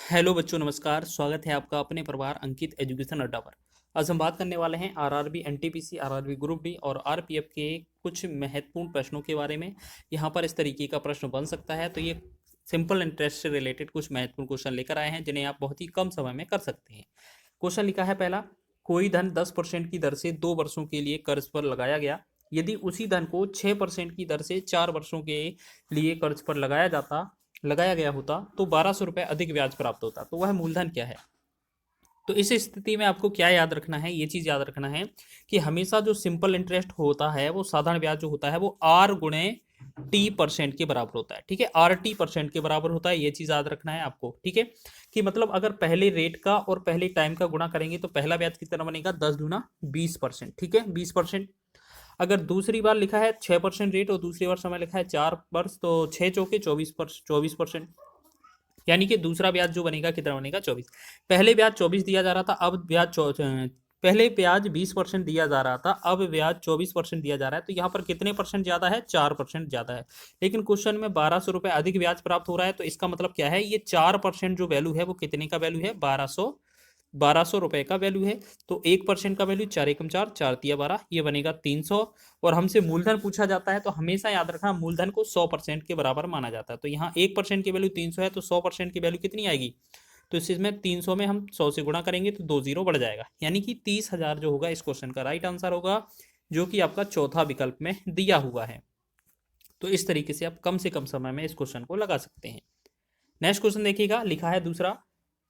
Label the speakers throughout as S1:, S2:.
S1: Hello बच्चों, नमस्कार। स्वागत है आपका अपने परिवार अंकित एजुकेशन अड्डा पर। आज हम बात करने वाले हैं RRB, NTPC, RRB group D और आरपीएफ के कुछ महत्वपूर्ण प्रश्नों के बारे में। यहाँ पर इस तरीके का प्रश्न बन सकता है, तो ये सिंपल इंटरेस्ट से रिलेटेड कुछ महत्वपूर्ण क्वेश्चन लेकर आए हैं जिन्हें आप बहुत ही कम समय में कर सकते हैं। क्वेश्चन लिखा है पहला, कोई धन 10% की दर से 2 वर्षों के लिए कर्ज पर लगाया गया। यदि उसी धन को 6% की दर से 4 वर्षों के लिए कर्ज पर लगाया गया होता तो 1200 रुपये अधिक ब्याज प्राप्त होता। तो वह मूलधन क्या है? तो इस स्थिति में आपको क्या याद रखना है, ये चीज याद रखना है कि हमेशा जो सिंपल इंटरेस्ट होता है, वो साधारण ब्याज जो होता है वो आर गुणे टी परसेंट के बराबर होता है। ठीक है, आर टी परसेंट के बराबर होता है, ये चीज याद रखना है आपको। ठीक है, कि मतलब अगर पहले रेट का और पहले टाइम का गुणा करेंगे तो पहला ब्याज कितना बनेगा? 10 दूना 20%। ठीक है, 20%। अगर दूसरी बार लिखा है 6% रेट और दूसरी बार समय लिखा है 4 वर्ष, तो 6 चौके 24%। यानी कि दूसरा ब्याज जो बनेगा कितना बनेगा? 24। पहले ब्याज 24 दिया जा रहा था, अब पहले ब्याज 20% दिया जा रहा था, अब ब्याज 24% दिया जा रहा है। तो यहाँ पर कितने परसेंट ज्यादा है? 4% ज्यादा है। लेकिन क्वेश्चन में 1200 रुपये अधिक ब्याज प्राप्त हो रहा है, तो इसका मतलब क्या है? ये 4% जो वैल्यू है वो कितने का वैल्यू है? 1200 रुपये का वैल्यू है। तो 1% का वैल्यू 4 एकम 4, 4 तिया 12, ये बनेगा 300। और हमसे मूलधन पूछा जाता है तो हमेशा याद रखना, मूलधन को 100% के बराबर माना जाता है। तो यहाँ 1% की वैल्यू 300 है, तो 100% की वैल्यू कितनी आएगी? तो इसमें 300 में हम 100 से गुणा करेंगे तो 2 जीरो बढ़ जाएगा, यानी कि 30,000 जो होगा इस क्वेश्चन का राइट आंसर होगा, जो कि आपका चौथा विकल्प में दिया हुआ है। तो इस तरीके से आप कम से कम समय में इस क्वेश्चन को लगा सकते हैं। नेक्स्ट क्वेश्चन देखिएगा, लिखा है दूसरा,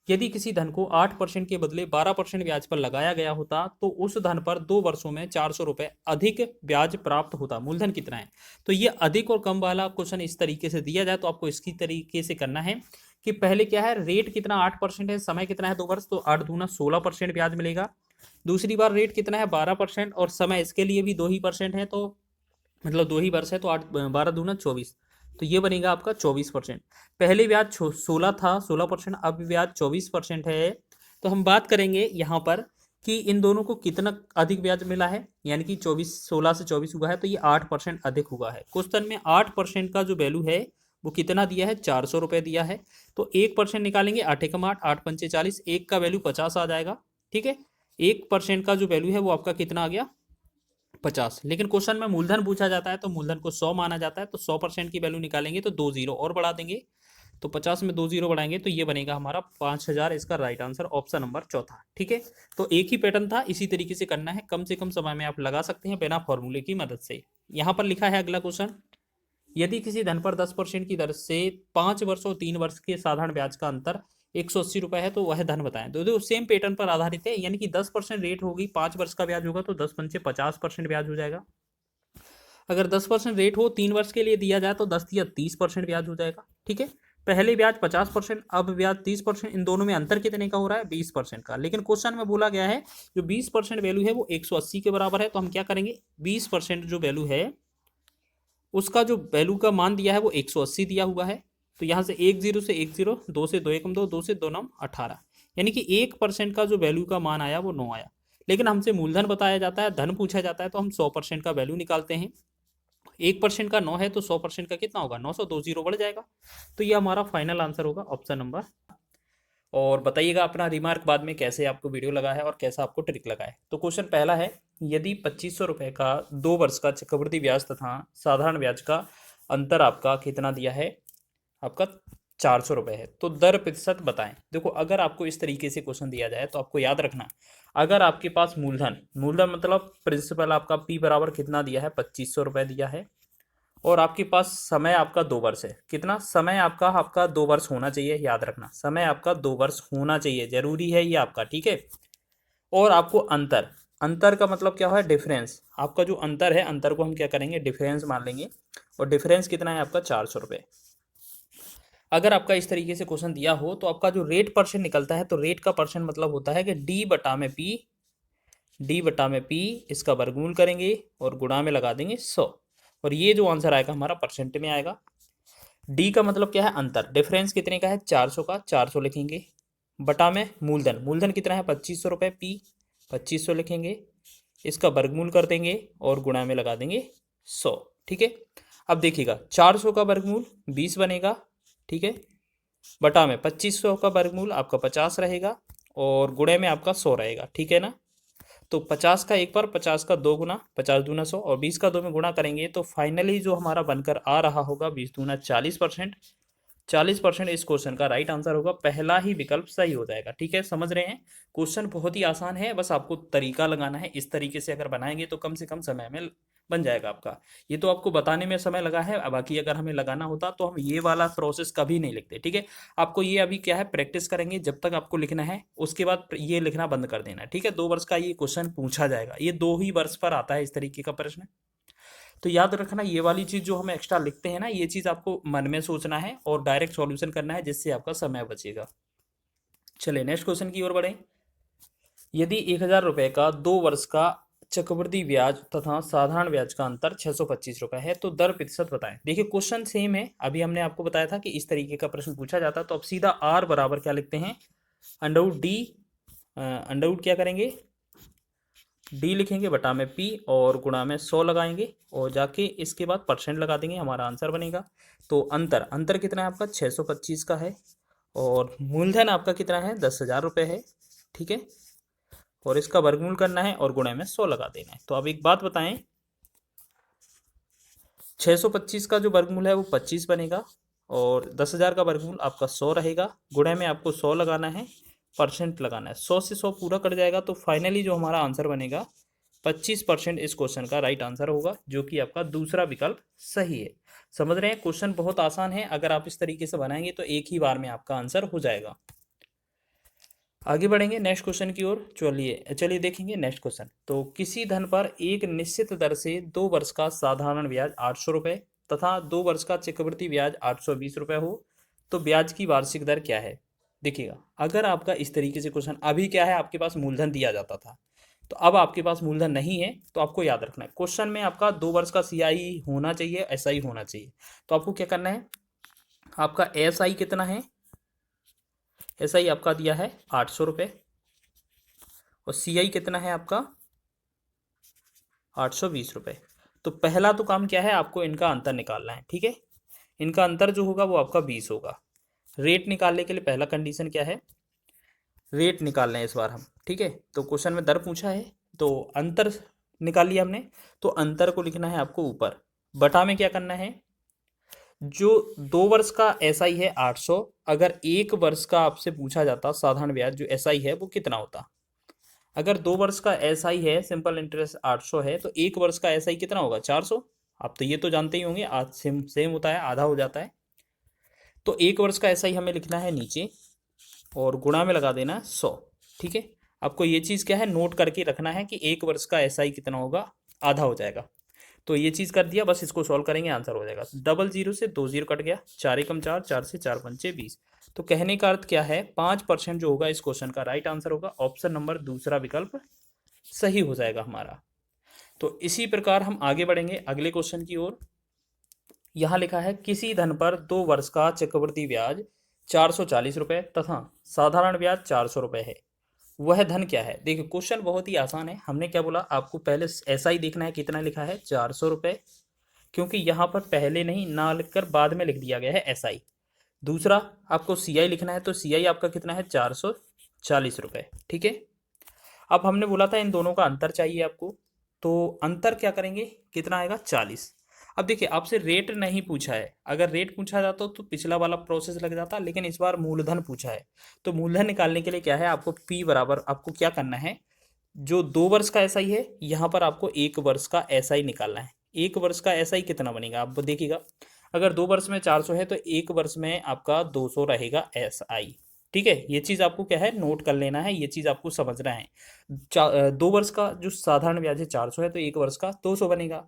S1: यदि किसी धन को 8% के बदले 12% ब्याज पर लगाया गया होता तो उस धन पर 2 वर्षों में 400 रुपये अधिक ब्याज प्राप्त होता। मूलधन कितना है? तो ये अधिक और कम वाला क्वेश्चन इस तरीके से दिया जाए तो आपको इसकी तरीके से करना है कि पहले क्या है, रेट कितना 8% है, समय कितना है 2 वर्ष, तो 8 दूना 16% ब्याज मिलेगा। दूसरी बार रेट कितना है? 12% और समय इसके लिए भी 2 ही% है, तो मतलब 2 ही वर्ष है, तो 8 12 दूना 24, तो ये बनेगा आपका 24%। पहले ब्याज 16 था, 16%, अब ब्याज 24% है। तो हम बात करेंगे यहाँ पर कि इन दोनों को कितना अधिक ब्याज मिला है, यानी कि 16 से 24 हुआ है, तो ये 8% अधिक हुआ है। क्वेश्चन में 8% का जो वैल्यू है वो कितना दिया है? 400 रुपये दिया है। तो 1% निकालेंगे, 8 एकम 8, 8 पंचे 40, एक का वैल्यू 50 आ जाएगा। ठीक है, 1% का जो वैल्यू है वो आपका कितना आ गया? 50। लेकिन क्वेश्चन में मूलधन पूछा जाता है तो मूलधन को 100 माना जाता है, तो 100% की वैल्यू निकालेंगे तो 2 जीरो और बढ़ा देंगे, तो 50 में 2 जीरो बढ़ाएंगे तो ये बनेगा हमारा 5000। इसका राइट आंसर ऑप्शन नंबर चौथा। ठीक है, तो एक ही पैटर्न था, इसी तरीके से करना है, कम से कम समय में आप लगा सकते हैं बिना फॉर्मूले की मदद से। यहाँ पर लिखा है अगला क्वेश्चन, यदि किसी धन पर 10% की दर से 5 वर्ष और 3 वर्ष के साधारण ब्याज का अंतर 180 रुपये है तो वह धन बताएं। तो सेम पैटर्न पर आधारित है, यानी कि 10% रेट होगी, 5 वर्ष का ब्याज होगा तो 10 पंचे 50% ब्याज हो जाएगा। अगर 10% रेट हो 3 वर्ष के लिए दिया जाए तो 10 या 30% ब्याज हो जाएगा। ठीक है, पहले ब्याज 50%, अब ब्याज 30%, इन दोनों में अंतर कितने का हो रहा है? 20% का। लेकिन क्वेश्चन में बोला गया है जो 20% वैल्यू है वो 180 के बराबर है, तो हम क्या करेंगे, 20% जो वैल्यू है उसका जो वैल्यू का मान दिया है वो 180 दिया हुआ है। तो यहाँ से 1 0 से 1 0, 2 से 2 एकम 2, 2 से 2 9 18, यानी कि 1% का जो वैल्यू का मान आया वो 9 आया। लेकिन हमसे मूलधन बताया जाता है, धन पूछा जाता है, तो हम 100% का वैल्यू निकालते हैं। 1% का 9 है तो 100% का कितना होगा? 900, 2 जीरो बढ़ जाएगा। तो ये हमारा फाइनल आंसर होगा ऑप्शन नंबर। और बताइएगा अपना रिमार्क बाद में कैसे आपको वीडियो लगा है और कैसा आपको ट्रिक लगा है। तो क्वेश्चन पहला है, यदि 2500 रुपये का 2 वर्ष का चक्रवृद्धि ब्याज तथा साधारण ब्याज का अंतर आपका कितना दिया है? आपका 400 रुपये है, तो दर प्रतिशत बताएं। देखो, अगर आपको इस तरीके से क्वेश्चन दिया जाए तो आपको याद रखना, अगर आपके पास मूलधन मूलधन मतलब प्रिंसिपल आपका पी बराबर कितना दिया है? 2500 रुपये दिया है, और आपके पास समय आपका 2 वर्ष है। कितना समय आपका 2 वर्ष होना चाहिए, याद रखना, समय आपका 2 वर्ष होना चाहिए, जरूरी है ये आपका। ठीक है, और आपको अंतर, अंतर का मतलब क्या है? डिफरेंस। आपका जो अंतर है, अंतर को हम क्या करेंगे? डिफरेंस मान लेंगे, और डिफरेंस कितना है आपका? 400 रुपये। अगर आपका इस तरीके से क्वेश्चन दिया हो तो आपका जो रेट परसेंट निकलता है, तो रेट का परसेंट मतलब होता है कि डी बटा में पी, इसका वर्गमूल करेंगे और गुणा में लगा देंगे 100, और ये जो आंसर आएगा हमारा परसेंट में आएगा। डी का मतलब क्या है? अंतर। डिफरेंस कितने का है? 400 का, 400 लिखेंगे, बटा में मूलधन, मूलधन कितना है? 2500 रुपये, पी 2500 लिखेंगे, इसका वर्गमूल कर देंगे और गुणा में लगा देंगे 100। ठीक है, अब देखिएगा 400 का वर्गमूल 20 बनेगा। ठीक है, बटा में 2500 का वर्गमूल आपका 50 रहेगा और गुणे में आपका 100 रहेगा, ठीक है ना। तो 50 का एक बार, 50 का दो गुना, 50 दूना 100 और 20 का दो में गुणा करेंगे तो फाइनली जो हमारा बनकर आ रहा होगा 20 दूना 40%। 40% इस क्वेश्चन का राइट आंसर होगा, पहला ही विकल्प सही हो जाएगा। ठीक है, समझ रहे हैं। क्वेश्चन बहुत ही आसान है, बस आपको तरीका लगाना है। इस तरीके से अगर बनाएंगे तो कम से कम समय में बन जाएगा आपका। ये तो आपको बताने में समय लगा है, बाकी अगर हमें लगाना होता तो हम ये वाला प्रोसेस कभी नहीं लिखते। ठीक है, आपको ये अभी क्या है, प्रैक्टिस करेंगे जब तक आपको लिखना है, उसके बाद ये लिखना बंद कर देना है। ठीक है, 2 वर्ष का ये क्वेश्चन पूछा जाएगा, ये 2 ही वर्ष पर आता है इस तरीके का प्रश्न। तो याद रखना, ये वाली चीज जो हम एक्स्ट्रा लिखते हैं ना, ये चीज आपको मन में सोचना है और डायरेक्ट सॉल्यूशन करना है, जिससे आपका समय बचेगा। चलिए नेक्स्ट क्वेश्चन की ओर बढ़े। यदि 1000 रुपए का 2 वर्ष का चक्रवृद्धि ब्याज तथा साधारण ब्याज का अंतर 625 रुपए है तो दर प्रतिशत बताएं। देखिए क्वेश्चन सेम है, अभी हमने आपको बताया था कि इस तरीके का प्रश्न पूछा जाता, तो अब सीधा आर बराबर क्या लिखते हैं, अंडरवुड डी, अंडरवुड क्या करेंगे, डी लिखेंगे बटा में पी और गुणा में 100 लगाएंगे और जाके इसके बाद परसेंट लगा देंगे, हमारा आंसर बनेगा। तो अंतर अंतर कितना है आपका, 625 का है और मूलधन आपका कितना है, 10,000 रुपये है। ठीक है, और इसका वर्गमूल करना है और गुणा में 100 लगा देना है। तो अब एक बात बताएं, 625 का जो वर्गमूल है वो 25 बनेगा और 10,000 का वर्गमूल आपका 100 रहेगा। गुणा में आपको 100 लगाना है, परसेंट लगाना है, 100 से 100 पूरा कट जाएगा। तो फाइनली जो हमारा आंसर बनेगा 25% इस क्वेश्चन का राइट आंसर होगा, जो कि आपका दूसरा विकल्प सही है। समझ रहे हैं, क्वेश्चन बहुत आसान है, अगर आप इस तरीके से बनाएंगे तो एक ही बार में आपका आंसर हो जाएगा। आगे बढ़ेंगे नेक्स्ट क्वेश्चन की ओर। चलिए देखेंगे नेक्स्ट क्वेश्चन। तो किसी धन पर एक निश्चित दर से 2 वर्ष का साधारण ब्याज 800 रुपये तथा 2 वर्ष का चक्रवृद्धि ब्याज 820 रुपये हो तो ब्याज की वार्षिक दर क्या है। देखिएगा, अगर आपका इस तरीके से क्वेश्चन, अभी क्या है आपके पास मूलधन दिया जाता था, तो अब आपके पास मूलधन नहीं है, तो आपको याद रखना है क्वेश्चन में आपका 2 वर्ष का सीआई होना चाहिए, एसआई होना चाहिए। तो आपको क्या करना है, आपका एसआई कितना है, एसआई आपका दिया है 800 रुपये और सीआई कितना है आपका 820 रुपये। तो पहला तो काम क्या है, आपको इनका अंतर निकालना है। ठीक है, इनका अंतर जो होगा वो आपका 20 होगा। रेट निकालने के लिए पहला कंडीशन क्या है, रेट निकाल रहे हैं इस बार हम। ठीक है, तो क्वेश्चन में दर पूछा है तो अंतर निकाल लिया हमने, तो अंतर को लिखना है आपको ऊपर, बटा में क्या करना है, जो 2 वर्ष का एसआई है 800, अगर 1 वर्ष का आपसे पूछा जाता साधारण ब्याज जो एसआई है वो कितना होता। अगर 2 वर्ष का एसआई है, सिंपल इंटरेस्ट 800 है, तो 1 वर्ष का एसआई कितना होगा 400। आप तो ये तो जानते ही होंगे, आज सेम सेम होता है, आधा हो जाता है। तो 1 वर्ष का एसआई हमें लिखना है नीचे और गुणा में लगा देना है 100। ठीक है, आपको ये चीज़ क्या है, नोट करके रखना है कि 1 वर्ष का एसआई कितना होगा, आधा हो जाएगा। तो ये चीज़ कर दिया, बस इसको सॉल्व करेंगे, आंसर हो जाएगा। डबल जीरो से 2 जीरो कट गया, 4 एकम 4, 4 से 4 पंचे 20। तो कहने का अर्थ क्या है, 5% जो होगा इस क्वेश्चन का राइट आंसर होगा, ऑप्शन नंबर दूसरा विकल्प सही हो जाएगा हमारा। तो इसी प्रकार हम आगे बढ़ेंगे अगले क्वेश्चन की ओर। यहाँ लिखा है किसी धन पर 2 वर्ष का चक्रवृद्धि ब्याज 440 रुपये तथा साधारण ब्याज 400 रुपये है, वह धन क्या है। देखिए क्वेश्चन बहुत ही आसान है, हमने क्या बोला आपको, पहले ऐसा ही देखना है कितना लिखा है 400 रुपये, क्योंकि यहाँ पर पहले नहीं ना लिखकर बाद में लिख दिया गया है एसआई। दूसरा आपको सीआई लिखना है, तो सीआई आपका कितना है 440 रुपये। ठीक है, अब हमने बोला था इन दोनों का अंतर चाहिए आपको, तो अंतर क्या करेंगे, कितना आएगा 40। अब देखिए आपसे रेट नहीं पूछा है, अगर रेट पूछा जाता तो पिछला वाला प्रोसेस लग जाता, लेकिन इस बार मूलधन पूछा है। तो मूलधन निकालने के लिए क्या है, आपको पी बराबर आपको क्या करना है, जो 2 वर्ष का एसआई है यहाँ पर आपको 1 वर्ष का एसआई निकालना है। 1 वर्ष का एसआई कितना बनेगा आप देखिएगा, अगर 2 वर्ष में 400 है तो 1 वर्ष में आपका 200 रहेगा एसआई। ठीक है, ये चीज़ आपको क्या है नोट कर लेना है, ये चीज़ आपको समझना है। 2 वर्ष का जो साधारण ब्याज है 400 है, तो 1 वर्ष का 200 बनेगा।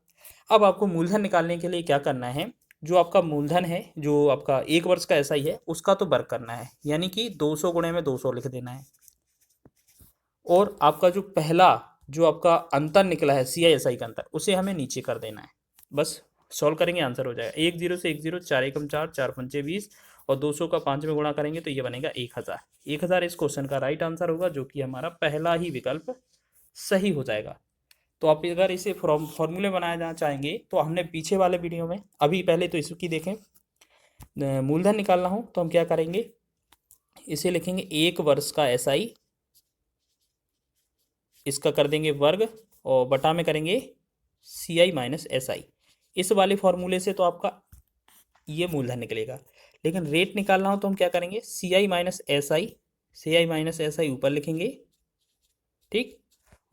S1: अब आपको मूलधन निकालने के लिए क्या करना है, जो आपका मूलधन है, जो आपका 1 वर्ष का एसआई है, उसका तो वर्ग करना है, यानी कि 200 गुणे में 200 लिख देना है। और आपका जो पहला जो आपका अंतर निकला है सीआईएसआई का अंतर, उसे हमें नीचे कर देना है। बस सॉल्व करेंगे, आंसर हो जाएगा। 1 0 से 1 0, 4 एकम 4, 4 पंचे 20 और 200 का 5 में गुणा करेंगे तो ये बनेगा 1000। 1000 इस क्वेश्चन का राइट आंसर होगा, जो कि हमारा पहला ही विकल्प सही हो जाएगा। तो आप अगर इसे फॉर्मूले बनाया जाना चाहेंगे तो हमने पीछे वाले वीडियो में, अभी पहले तो इसकी देखें, मूलधन निकालना हो तो हम क्या करेंगे, इसे लिखेंगे 1 वर्ष का SI, इसका कर देंगे वर्ग और बटा में करेंगे CI माइनस SI। इस वाले फॉर्मूले से तो आपका ये मूलधन निकलेगा, लेकिन रेट निकालना हो तो हम क्या करेंगे, CI माइनस SI ऊपर लिखेंगे, ठीक,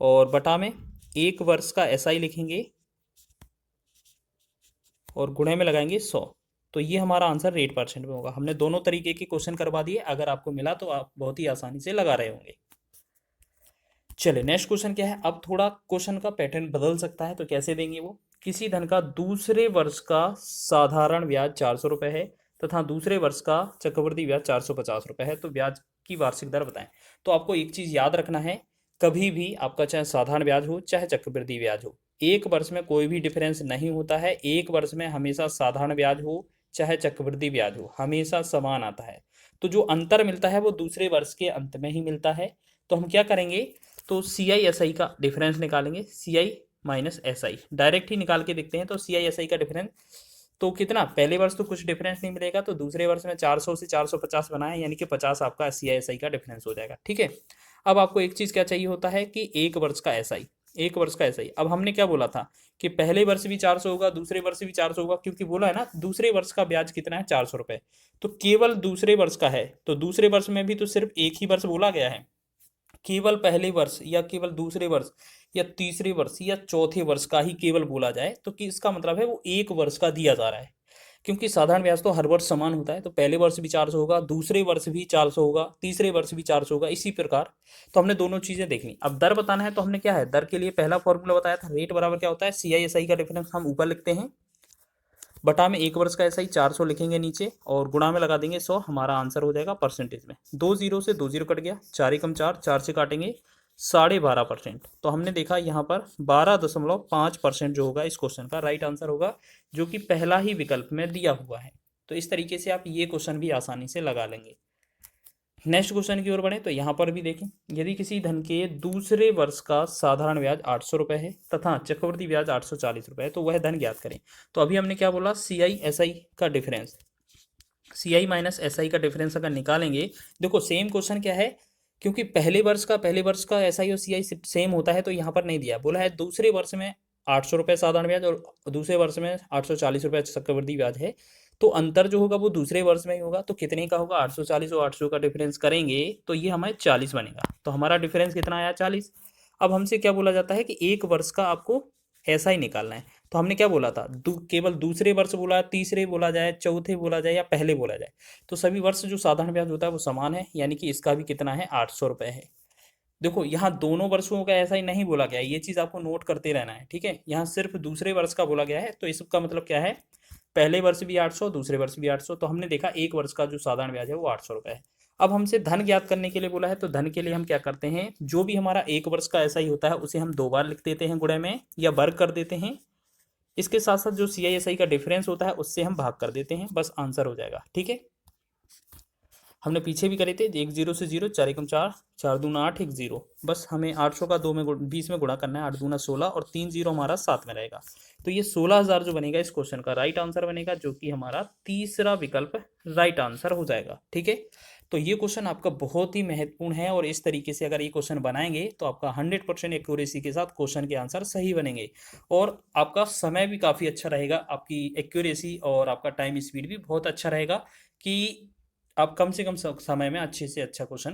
S1: और बटा में 1 वर्ष का SI लिखेंगे और गुणे में लगाएंगे 100। तो ये हमारा आंसर रेट परसेंट में होगा। हमने दोनों तरीके के क्वेश्चन करवा दिए, अगर आपको मिला तो आप बहुत ही आसानी से लगा रहे होंगे। चलिए नेक्स्ट क्वेश्चन क्या है। अब थोड़ा क्वेश्चन का पैटर्न बदल सकता है, तो कैसे देंगे वो, किसी धन का दूसरे वर्ष का साधारण ब्याज 400 रुपये है तथा दूसरे वर्ष का चक्रवृद्धि ब्याज 450 रुपये है, तो ब्याज की वार्षिक दर बताएं। तो आपको एक चीज याद रखना है, कभी भी आपका चाहे साधारण ब्याज हो चाहे चक्रवृद्धि ब्याज हो, एक वर्ष में कोई भी डिफरेंस नहीं होता है। एक वर्ष में हमेशा साधारण ब्याज हो चाहे चक्रवृद्धि ब्याज हो, हमेशा समान आता है। तो जो अंतर मिलता है वो दूसरे वर्ष के अंत में ही मिलता है। तो हम क्या करेंगे, तो CI SI का डिफरेंस निकालेंगे, CI माइनस SI डायरेक्ट ही निकाल के देखते हैं। तो CI SI का डिफरेंस तो कितना, पहले वर्ष तो कुछ डिफरेंस नहीं मिलेगा, तो दूसरे वर्ष में 400 से 450 बना है, यानी कि 50 आपका CI SI का डिफरेंस हो जाएगा, ठीक है। अब आपको एक चीज क्या चाहिए होता है कि एक वर्ष का SI, एक वर्ष का SI। अब हमने क्या बोला था कि पहले वर्ष भी 400 होगा, दूसरे वर्ष भी 400 होगा, क्योंकि बोला है ना दूसरे वर्ष का ब्याज कितना है, 400 रुपये। तो केवल दूसरे वर्ष का है, तो दूसरे वर्ष में भी तो सिर्फ एक ही वर्ष बोला गया है। केवल पहले वर्ष या केवल दूसरे वर्ष या तीसरे वर्ष या चौथे वर्ष का ही केवल बोला जाए, तो कि इसका मतलब है वो एक वर्ष का दिया जा रहा है, क्योंकि साधारण ब्याज तो हर वर्ष समान होता है। तो पहले वर्ष भी 400 होगा, दूसरे वर्ष भी 400 होगा, तीसरे वर्ष भी 400 होगा, इसी प्रकार। तो हमने दोनों चीजें देखनी। अब दर बताना है तो हमने क्या है, दर के लिए पहला फॉर्मूला बताया था, रेट बराबर क्या होता है, CI SI का डिफरेंस हम ऊपर लिखते हैं, बटा में एक वर्ष का SI 400 लिखेंगे नीचे और गुणा में लगा देंगे 100, हमारा आंसर हो जाएगा परसेंटेज में। 2 जीरो से 2 जीरो कट गया, 4 एकम 4, 4 से काटेंगे 12.5%। तो हमने देखा यहाँ पर 12.5% जो होगा इस क्वेश्चन का राइट आंसर होगा, जो कि पहला ही विकल्प में दिया हुआ है। तो इस तरीके से आप ये क्वेश्चन भी आसानी से लगा लेंगे। नेक्स्ट क्वेश्चन की ओर बढ़े तो यहाँ पर भी देखें, यदि किसी धन के दूसरे वर्ष का साधारण ब्याज 800 रुपये है तथा चक्रवृद्धि ब्याज 840 रुपये है, तो वह धन ज्ञात करें। तो अभी हमने क्या बोला, CI SI का डिफरेंस, CI माइनस SI का डिफरेंस अगर निकालेंगे, देखो सेम क्वेश्चन क्या है, क्योंकि पहले वर्ष का SI और CI सेम होता है, तो यहाँ पर नहीं दिया, बोला है दूसरे वर्ष में 800 रुपये साधारण ब्याज और दूसरे वर्ष में 840 रुपये चक्रवृद्धि ब्याज है, तो अंतर जो होगा वो दूसरे वर्ष में ही होगा। तो कितने का होगा, 840 और 800 का डिफरेंस करेंगे तो ये हमें 40 बनेगा। तो हमारा डिफरेंस कितना आया, 40। अब हमसे क्या बोला जाता है कि एक वर्ष का आपको SI निकालना है। तो हमने क्या बोला था, केवल दूसरे वर्ष बोला, तीसरे बोला जाए, चौथे बोला जाए या पहले बोला जाए, तो सभी वर्ष जो साधारण ब्याज होता है वो समान है, यानी कि इसका भी कितना है, 800 रुपये है। देखो यहाँ दोनों वर्षों का ऐसा ही नहीं बोला गया है, ये चीज आपको नोट करते रहना है, ठीक है। यहाँ सिर्फ दूसरे वर्ष का बोला गया है, तो इसका मतलब क्या है, पहले वर्ष भी 800, दूसरे वर्ष भी 800। तो हमने देखा एक वर्ष का जो साधारण ब्याज है वो 800 रुपये है। अब हमसे धन ज्ञात करने के लिए बोला है, तो धन के लिए हम क्या करते हैं, जो भी हमारा एक वर्ष का ऐसा ही होता है उसे हम 2 बार लिख देते हैं गुणे में या वर्ग कर देते हैं। इसके साथ साथ जो CI SI का डिफरेंस होता है उससे हम भाग कर देते हैं, बस आंसर हो जाएगा, ठीक है। हमने पीछे भी करे थे, 1 जीरो से 0, 4 एकम 4, 4 दूना 8, 1 जीरो, बस हमें 800 का 2 में 20 में गुणा करना है, 8 दूना 16 और 3 जीरो हमारा 7 में रहेगा। तो ये 16,000 जो बनेगा इस क्वेश्चन का राइट आंसर बनेगा, जो कि हमारा तीसरा विकल्प राइट आंसर हो जाएगा, ठीक है। तो ये क्वेश्चन आपका बहुत ही महत्वपूर्ण है, और इस तरीके से अगर ये क्वेश्चन बनाएंगे तो आपका 100% एक्यूरेसी के साथ क्वेश्चन के आंसर सही बनेंगे, और आपका समय भी काफ़ी अच्छा रहेगा, आपकी एक्यूरेसी और आपका टाइम स्पीड भी बहुत अच्छा रहेगा, कि आप कम से कम समय में अच्छे से अच्छा क्वेश्चन